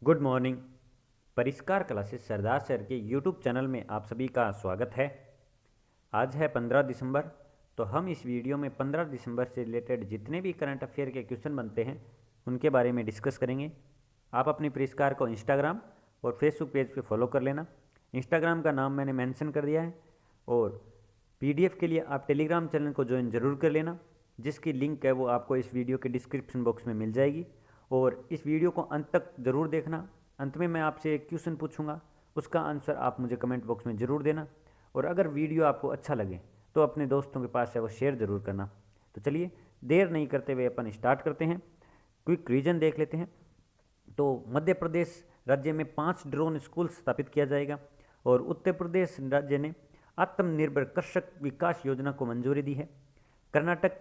Good morning. परिष्कार classes सरदार sir के YouTube channel में आप सभी का स्वागत है। आज है 15 दिसंबर। तो हम इस वीडियो में 15 दिसंबर से रिलेटेड जितने भी करंट अफेयर के क्वेश्चन बनते हैं उनके बारे में डिस्कस करेंगे। आप अपनी परिष्कार को इंस्टाग्राम और फेसबुक पेज पे फॉलो कर लेना। इंस्टाग्राम का नाम मैंने मेंशन कर दिया है और पीडीएफ के लिए आप टेलीग्राम चैनल को ज्वाइन ज़रूर कर लेना, जिसकी लिंक है वो आपको इस वीडियो के डिस्क्रिप्शन बॉक्स में मिल जाएगी। और इस वीडियो को अंत तक ज़रूर देखना। अंत में मैं आपसे एक क्वेश्चन पूछूंगा, उसका आंसर आप मुझे कमेंट बॉक्स में ज़रूर देना। और अगर वीडियो आपको अच्छा लगे तो अपने दोस्तों के पास है वो शेयर ज़रूर करना। तो चलिए देर नहीं करते हुए अपन स्टार्ट करते हैं। क्विक रीजन देख लेते हैं। तो मध्य प्रदेश राज्य में 5 ड्रोन स्कूल स्थापित किया जाएगा और उत्तर प्रदेश राज्य ने आत्मनिर्भर कृषक विकास योजना को मंजूरी दी है। कर्नाटक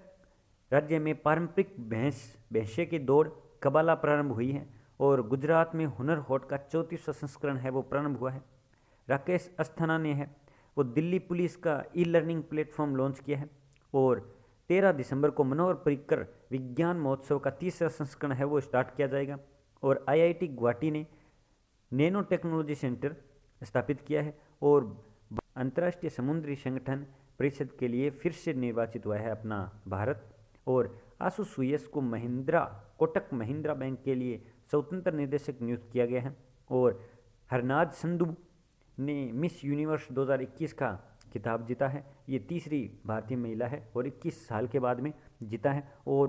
राज्य में पारंपरिक भैंसे की दौड़ कबाला प्रारंभ हुई है और गुजरात में हुनर हाट का 34वां संस्करण है वो प्रारंभ हुआ है। राकेश अस्थाना ने है वो दिल्ली पुलिस का ई लर्निंग प्लेटफॉर्म लॉन्च किया है। और 13 दिसंबर को मनोहर पर्रिकर विज्ञान महोत्सव का 30वां संस्करण है वो स्टार्ट किया जाएगा। और आईआईटी गुवाहाटी ने नैनो टेक्नोलॉजी सेंटर स्थापित किया है। और अंतर्राष्ट्रीय समुद्री संगठन परिषद के लिए फिर से निर्वाचित हुआ है अपना भारत। और आशु सुयस को कोटक महिंद्रा बैंक के लिए स्वतंत्र निदेशक नियुक्त किया गया है। और हरनाज संधू ने मिस यूनिवर्स 2021 का खिताब जीता है। ये तीसरी भारतीय महिला है और 21 साल के बाद में जीता है। और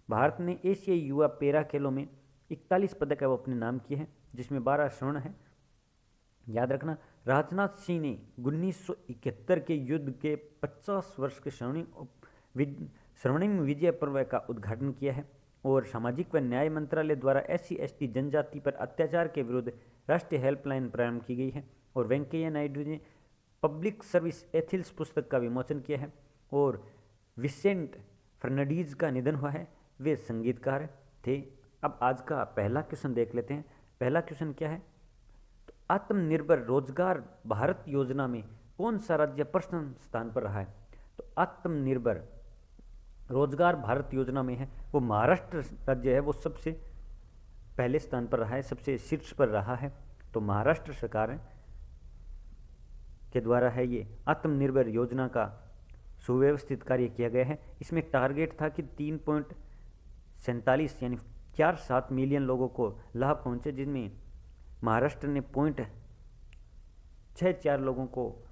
भारत ने एशियाई युवा पैरा खेलों में 41 पदक है वो अपने नाम किए हैं, जिसमें 12 स्वर्ण है। याद रखना, राजनाथ सिंह ने 1971 के युद्ध के 50 वर्ष के स्वर्णिम विजय पर्व का उद्घाटन किया है। और सामाजिक व न्याय मंत्रालय द्वारा SC/ST जनजाति पर अत्याचार के विरुद्ध राष्ट्रीय हेल्पलाइन प्रारंभ की गई है। और वेंकैया नायडू ने पब्लिक सर्विस एथिल्स पुस्तक का विमोचन किया है। और विसेंट फर्नांडीज का निधन हुआ है, वे संगीतकार थे। अब आज का पहला क्वेश्चन देख लेते हैं। पहला क्वेश्चन क्या है? तो आत्मनिर्भर रोजगार भारत योजना में कौन सा राज्य प्रथम स्थान पर रहा है? तो आत्मनिर्भर रोजगार भारत योजना में है वो महाराष्ट्र राज्य है वो सबसे पहले स्थान पर रहा है, सबसे शीर्ष पर रहा है। तो महाराष्ट्र सरकार के द्वारा है ये आत्मनिर्भर योजना का सुव्यवस्थित कार्य किया गया है। इसमें टारगेट था कि 3.47 यानी 47 मिलियन लोगों को लाभ पहुंचे, जिनमें महाराष्ट्र ने 0.64 लोगों को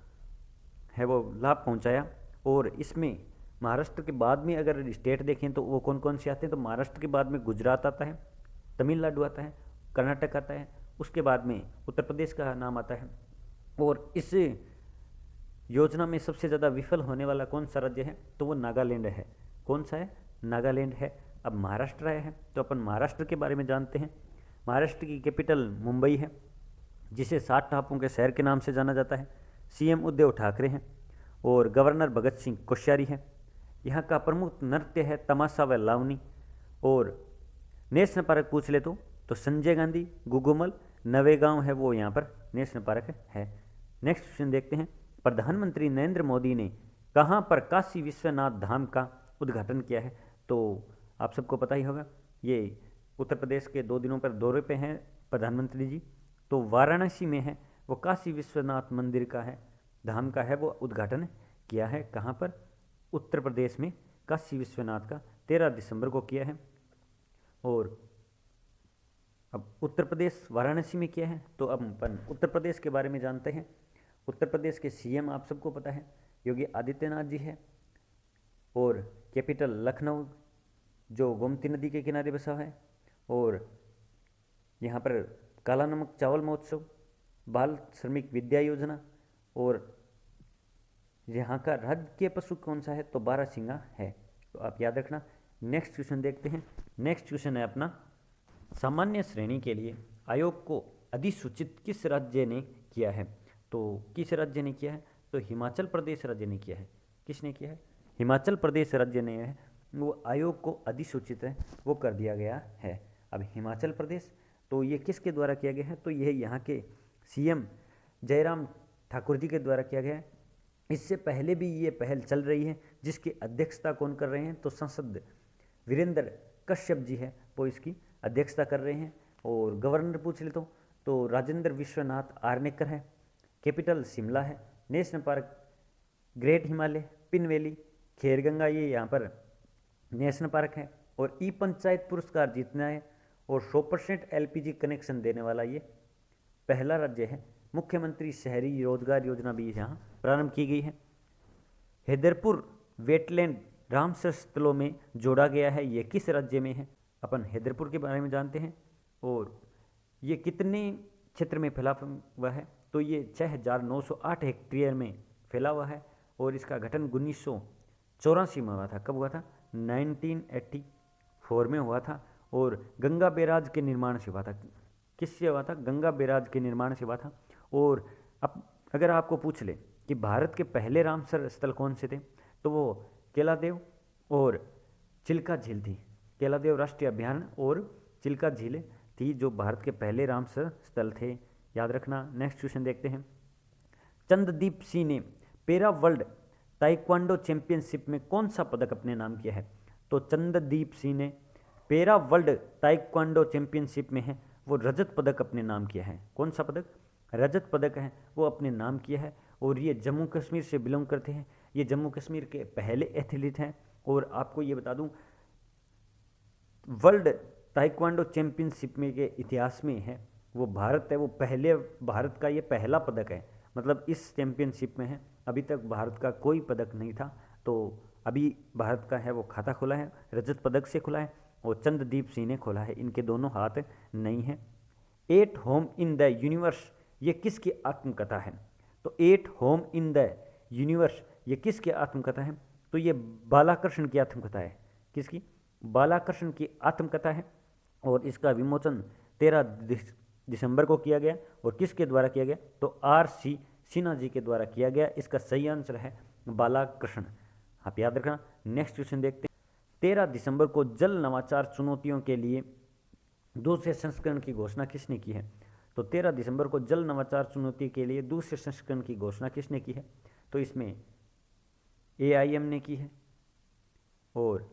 है वो लाभ पहुंचाया। और इसमें महाराष्ट्र के बाद में अगर स्टेट देखें तो वो कौन कौन से आते हैं, तो महाराष्ट्र के बाद में गुजरात आता है, तमिलनाडु आता है, कर्नाटक आता है, उसके बाद में उत्तर प्रदेश का नाम आता है। और इस योजना में सबसे ज़्यादा विफल होने वाला कौन सा राज्य है? तो वो नागालैंड है। कौन सा है? नागालैंड है। अब महाराष्ट्र आया है तो अपन महाराष्ट्र के बारे में जानते हैं। महाराष्ट्र की कैपिटल मुंबई है, जिसे 7 टापुओं के शहर के नाम से जाना जाता है। CM उद्धव ठाकरे हैं और गवर्नर भगत सिंह कोश्यारी है। यहाँ का प्रमुख नृत्य है तमाशा व लावनी। और नेशनल पार्क पूछ ले तो संजय गांधी, गुगुमल, नवेगांव है वो यहाँ पर नेशनल पार्क है। नेक्स्ट क्वेश्चन देखते हैं। प्रधानमंत्री नरेंद्र मोदी ने कहाँ पर काशी विश्वनाथ धाम का उद्घाटन किया है? तो आप सबको पता ही होगा, ये उत्तर प्रदेश के 2 दिनों पर दौरे पे हैं प्रधानमंत्री जी। तो वाराणसी में है वो काशी विश्वनाथ मंदिर का है, धाम का है वो उद्घाटन किया है। कहाँ पर? उत्तर प्रदेश में काशी विश्वनाथ का 13 दिसंबर को किया है। और अब उत्तर प्रदेश वाराणसी में किया है तो अब अपन उत्तर प्रदेश के बारे में जानते हैं। उत्तर प्रदेश के CM आप सबको पता है योगी आदित्यनाथ जी है। और कैपिटल लखनऊ जो गोमती नदी के किनारे बसा है। और यहाँ पर काला नमक चावल महोत्सव, बाल श्रमिक विद्या योजना। और यहाँ का राजकीय पशु कौन सा है? तो बारहसिंगा है। तो आप याद रखना। नेक्स्ट क्वेश्चन देखते हैं। नेक्स्ट क्वेश्चन है अपना, सामान्य श्रेणी के लिए आयोग को अधिसूचित किस राज्य ने किया है? तो किस राज्य ने किया है? तो हिमाचल प्रदेश राज्य ने किया है। किसने किया है? हिमाचल प्रदेश राज्य ने है वो आयोग को अधिसूचित है वो कर दिया गया है। अब हिमाचल प्रदेश, तो ये किसके द्वारा किया गया है? तो यह यहाँ के CM जयराम ठाकुर जी के द्वारा किया गया है। इससे पहले भी ये पहल चल रही है, जिसकी अध्यक्षता कौन कर रहे हैं? तो सांसद वीरेंद्र कश्यप जी है वो इसकी अध्यक्षता कर रहे हैं। और गवर्नर पूछ ले तो राजेंद्र विश्वनाथ आर्नेकर है। कैपिटल शिमला है। National park great Himalaya, Pin valley, Khirganga, ये यहाँ पर नेशनल पार्क है। और ई पंचायत पुरस्कार जीतना है और 100% एलपीजी कनेक्शन देने वाला ये पहला राज्य है। मुख्यमंत्री शहरी रोजगार योजना भी यहाँ प्रारंभ की गई है। हैदरपुर वेटलैंड रामसर स्थलों में जोड़ा गया है, ये किस राज्य में है? अपन हैदरपुर के बारे में जानते हैं। और ये कितने क्षेत्र में फैला हुआ है? तो ये 6,908 हेक्टेयर में फैला हुआ है। और इसका गठन 1984 में हुआ था। कब हुआ था? 1984 में हुआ था। और गंगा बैराज के निर्माण से हुआ था। किससे हुआ था? गंगा बैराज के निर्माण से हुआ था। और अब अगर आपको पूछ ले कि भारत के पहले रामसर स्थल कौन से थे, तो वो केलादेव और चिल्का झील थी। केलादेव राष्ट्रीय अभयारण्य और चिल्का झील थी जो भारत के पहले रामसर स्थल थे, याद रखना। नेक्स्ट क्वेश्चन देखते हैं। चंद्रदीप सिंह ने पैरा वर्ल्ड ताइक्वांडो चैंपियनशिप में कौन सा पदक अपने नाम किया है? तो चंद्रदीप सिंह ने पैरा वर्ल्ड ताइक्वांडो चैंपियनशिप में है वो रजत पदक अपने नाम किया है। कौन सा पदक? रजत पदक है वो अपने नाम किया है। और ये जम्मू कश्मीर से बिलोंग करते हैं। ये जम्मू कश्मीर के पहले एथलीट हैं। और आपको ये बता दूं, वर्ल्ड ताइक्वांडो चैंपियनशिप में के इतिहास में है वो भारत है, वो पहले भारत का ये पहला पदक है। मतलब इस चैंपियनशिप में है। अभी तक भारत का कोई पदक नहीं था, तो अभी भारत का है वो खाता खुला है, रजत पदक से खुला है। और चंद्रदीप सिंह ने खोला है। इनके दोनों हाथ नहीं है। At home in the universe, ये किसकी आत्मकथा है? तो at home in the universe ये किसकी आत्मकथा है? तो ये बालाकृष्ण की आत्मकथा है। किसकी? बालाकृष्ण की आत्मकथा है। और इसका विमोचन 13 दिसंबर को किया गया। और किसके द्वारा किया गया? तो R.C. सिन्हा जी के द्वारा किया गया। इसका सही आंसर है बालाकृष्ण, आप याद रखना। नेक्स्ट क्वेश्चन देखते हैं। 13 दिसंबर को जल नवाचार चुनौतियों के लिए दूसरे संस्करण की घोषणा किसने की है? तो 13 दिसंबर को जल नवाचार चुनौती के लिए दूसरे संस्करण की घोषणा किसने की है? तो इसमें AIM ने की है और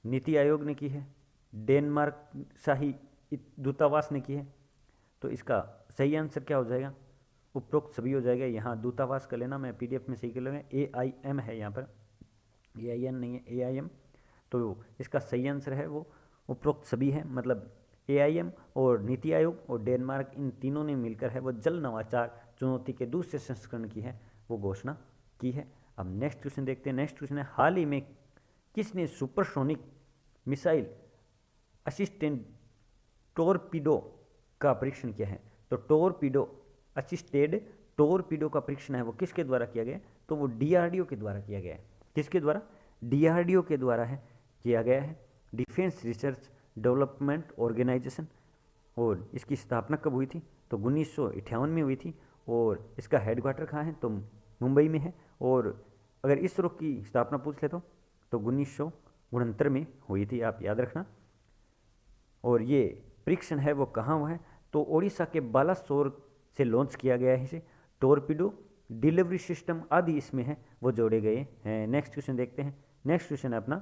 नीति आयोग ने की है, डेनमार्क शाही दूतावास ने की है। तो इसका सही आंसर क्या हो जाएगा? उपरोक्त सभी हो जाएगा। यहाँ दूतावास का लेना, मैं PDF में सही कर लूँगा। AIM है यहाँ पर, AIN नहीं है, AIM। तो इसका सही आंसर है वो उपरोक्त सभी है। मतलब AIM और नीति आयोग और डेनमार्क, इन तीनों ने मिलकर है वो जल नवाचार चुनौती के दूसरे संस्करण की है वो घोषणा की है। अब नेक्स्ट क्वेश्चन देखते हैं। नेक्स्ट क्वेश्चन है, हाल ही में किसने सुपरसोनिक मिसाइल असिस्टेंट टोरपीडो का परीक्षण किया है? तो टोरपीडो असिस्टेड टोरपीडो का परीक्षण है वो किसके द्वारा किया गया? तो वो DRDO के द्वारा किया गया है। किसके द्वारा? DRDO के द्वारा है किया गया है, डिफेंस रिसर्च डेवलपमेंट ऑर्गेनाइजेशन। और इसकी स्थापना कब हुई थी? तो 1958 में हुई थी। और इसका हेडक्वार्टर कहाँ है? तो मुंबई में है। और अगर इसरो की स्थापना पूछ ले तो 1969 में हुई थी, आप याद रखना। और ये परीक्षण है वो कहाँ हुआ है? तो ओडिशा के बालासोर से लॉन्च किया गया है इसे। टोरपीडो, डिलीवरी सिस्टम आदि इसमें है वो जोड़े गए हैं। नेक्स्ट क्वेश्चन देखते हैं। नेक्स्ट क्वेश्चन है अपना,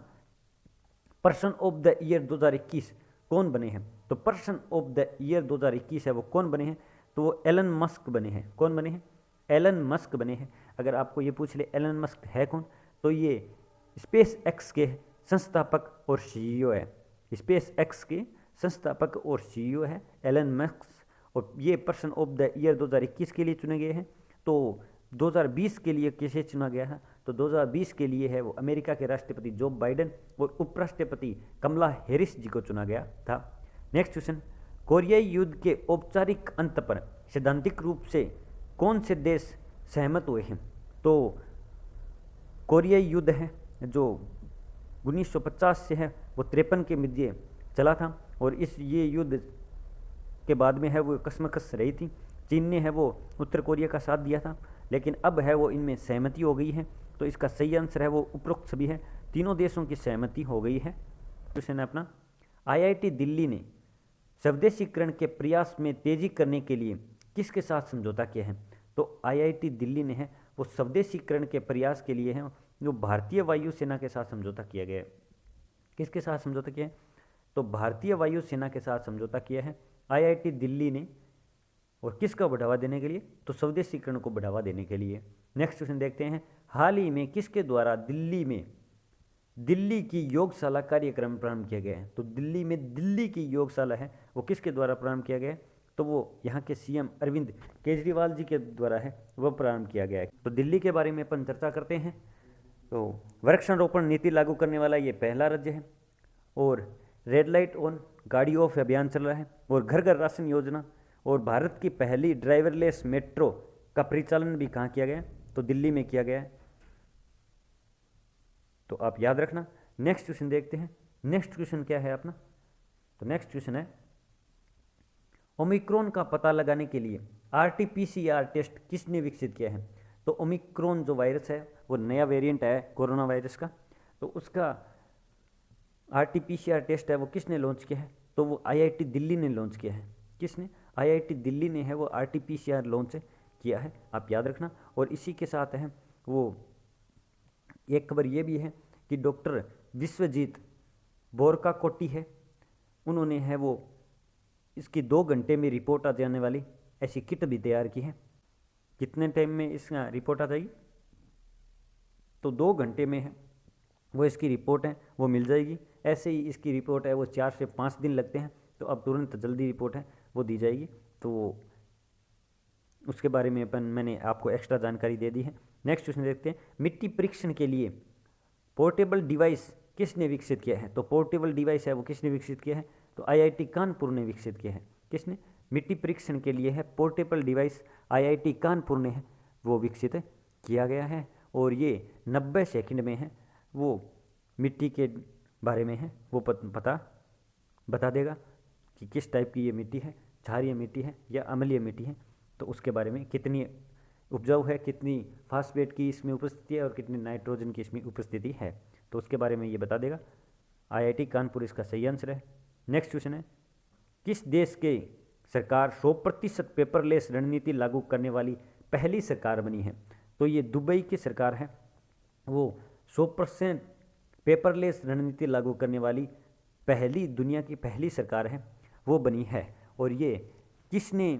पर्सन ऑफ द ईयर 2021 कौन बने हैं? तो पर्सन ऑफ द ईयर 2021 है वो कौन बने हैं? तो वो एलन मस्क बने हैं। कौन बने हैं? एलन मस्क बने हैं। अगर आपको ये पूछ ले एलन मस्क है कौन, तो ये स्पेस एक्स के संस्थापक और CEO है। स्पेस एक्स के संस्थापक और CEO है एलन मस्क। और ये पर्सन ऑफ द ईयर 2021 के लिए चुने गए हैं। तो 2020 के लिए किसे चुना गया है? तो 2020 के लिए है वो अमेरिका के राष्ट्रपति जो बाइडेन और उपराष्ट्रपति कमला हैरिस जी को चुना गया था। नेक्स्ट क्वेश्चन, कोरियाई युद्ध के औपचारिक अंत पर सैद्धांतिक रूप से कौन से देश सहमत हुए हैं? तो कोरियाई युद्ध है जो 1950 से है वो 53 के मध्य चला था। और ये युद्ध के बाद में है वो कशमकश रही थी। चीन ने है वो उत्तर कोरिया का साथ दिया था, लेकिन अब है वो इनमें सहमति हो गई है। तो इसका सही आंसर है वो उपरोक्त सभी है। तीनों देशों की सहमति हो गई है। क्वेश्चन है अपना, IIT दिल्ली ने स्वदेशीकरण के प्रयास में तेजी करने के लिए किसके साथ समझौता किया है? तो IIT दिल्ली ने है वो स्वदेशीकरण के प्रयास के लिए है जो भारतीय वायुसेना के साथ समझौता किया गया है। किसके साथ समझौता किया है? तो भारतीय वायुसेना के साथ समझौता किया है आईआईटी दिल्ली ने, और किसका बढ़ावा देने के लिए? तो स्वदेशीकरण को बढ़ावा देने के लिए। नेक्स्ट क्वेश्चन देखते हैं, हाल ही में किसके द्वारा दिल्ली में दिल्ली की योगशाला कार्यक्रम प्रारंभ किया गया है? तो दिल्ली में दिल्ली की योगशाला है वो किसके द्वारा प्रारंभ किया गया है? तो वो यहाँ के सीएम अरविंद केजरीवाल जी के द्वारा है, वह प्रारंभ किया गया है। तो दिल्ली के बारे में अपन चर्चा करते हैं। तो वृक्षारोपण नीति लागू करने वाला ये पहला राज्य है, और रेड लाइट ऑन गाड़ी ऑफ अभियान चल रहा है, और घर घर राशन योजना, और भारत की पहली ड्राइवरलेस मेट्रो का परिचालन भी कहाँ किया गया? तो दिल्ली में किया गया है। तो आप याद रखना। नेक्स्ट क्वेश्चन देखते हैं। नेक्स्ट क्वेश्चन क्या है अपना? तो नेक्स्ट क्वेश्चन है, ओमिक्रॉन का पता लगाने के लिए आरटीपीसीआर टेस्ट किसने विकसित किया है? तो ओमिक्रॉन जो वायरस है वो नया वेरिएंट है कोरोना वायरस का, तो उसका आरटीपीसीआर टेस्ट है वो किसने लॉन्च किया है? तो वो आईआईटी दिल्ली ने लॉन्च किया है। किसने? आईआईटी दिल्ली ने है वो आरटीपीसीआर लॉन्च किया है, आप याद रखना। और इसी के साथ है वो एक खबर ये भी है कि डॉक्टर विश्वजीत बोरकाकोटी है, उन्होंने है वो इसकी 2 घंटे में रिपोर्ट आ जाने वाली ऐसी किट भी तैयार की है। कितने टाइम में इसका रिपोर्ट आ जाएगी? तो 2 घंटे में है वो इसकी रिपोर्ट है वो मिल जाएगी। ऐसे ही इसकी रिपोर्ट है वो 4 से 5 दिन लगते हैं, तो अब तुरंत जल्दी रिपोर्ट है वो दी जाएगी। तो उसके बारे में मैंने आपको एक्स्ट्रा जानकारी दे दी है। नेक्स्ट क्वेश्चन देखते हैं, मिट्टी परीक्षण के लिए पोर्टेबल डिवाइस किसने विकसित किया है? तो पोर्टेबल डिवाइस है वो किसने विकसित किया है? तो आईआईटी कानपुर ने विकसित किया है। किसने? मिट्टी परीक्षण के लिए है पोर्टेबल डिवाइस आईआईटी कानपुर ने है वो विकसित किया गया है, और ये 90 सेकंड में है वो मिट्टी के बारे में है वो बता देगा कि किस टाइप की ये मिट्टी है, क्षारीय मिट्टी है या अम्लीय मिट्टी है। तो उसके बारे में कितनी उपजाऊ है, कितनी फास्फेट की इसमें उपस्थिति है और कितनी नाइट्रोजन की इसमें उपस्थिति है, तो उसके बारे में ये बता देगा। आईआईटी कानपुर इसका सही आंसर है। नेक्स्ट क्वेश्चन है, किस देश के सरकार 100% पेपरलेस रणनीति लागू करने वाली पहली सरकार बनी है? तो ये दुबई की सरकार है, वो 100% पेपरलेस रणनीति लागू करने वाली पहली दुनिया की पहली सरकार है वो बनी है। और ये किसने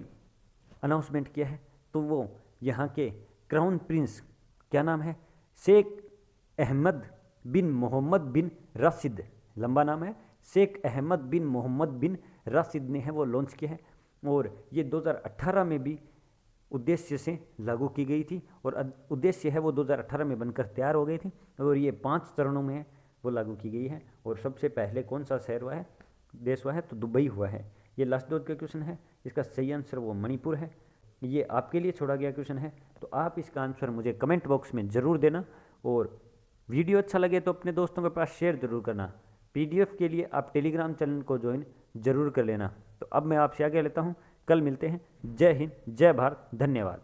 अनाउंसमेंट किया है? तो वो यहाँ के क्राउन प्रिंस, क्या नाम है? शेख अहमद बिन मोहम्मद बिन राशिद, लंबा नाम है, शेख अहमद बिन मोहम्मद बिन राशिद ने है वो लॉन्च किया है। और ये 2018 में भी उद्देश्य से लागू की गई थी, और उद्देश्य है वो 2018 में बनकर तैयार हो गई थी, और ये 5 चरणों में वो लागू की गई है। और सबसे पहले कौन सा शहर हुआ है, देश हुआ है? तो दुबई हुआ है। ये लास्ट दो का क्वेश्चन है, इसका सही आंसर वो मणिपुर है। ये आपके लिए छोड़ा गया क्वेश्चन है, तो आप इसका आंसर मुझे कमेंट बॉक्स में ज़रूर देना, और वीडियो अच्छा लगे तो अपने दोस्तों के पास शेयर ज़रूर करना। पीडीएफ के लिए आप टेलीग्राम चैनल को ज्वाइन जरूर कर लेना। तो अब मैं आपसे आगे लेता हूँ, कल मिलते हैं। जय हिंद, जय भारत, धन्यवाद।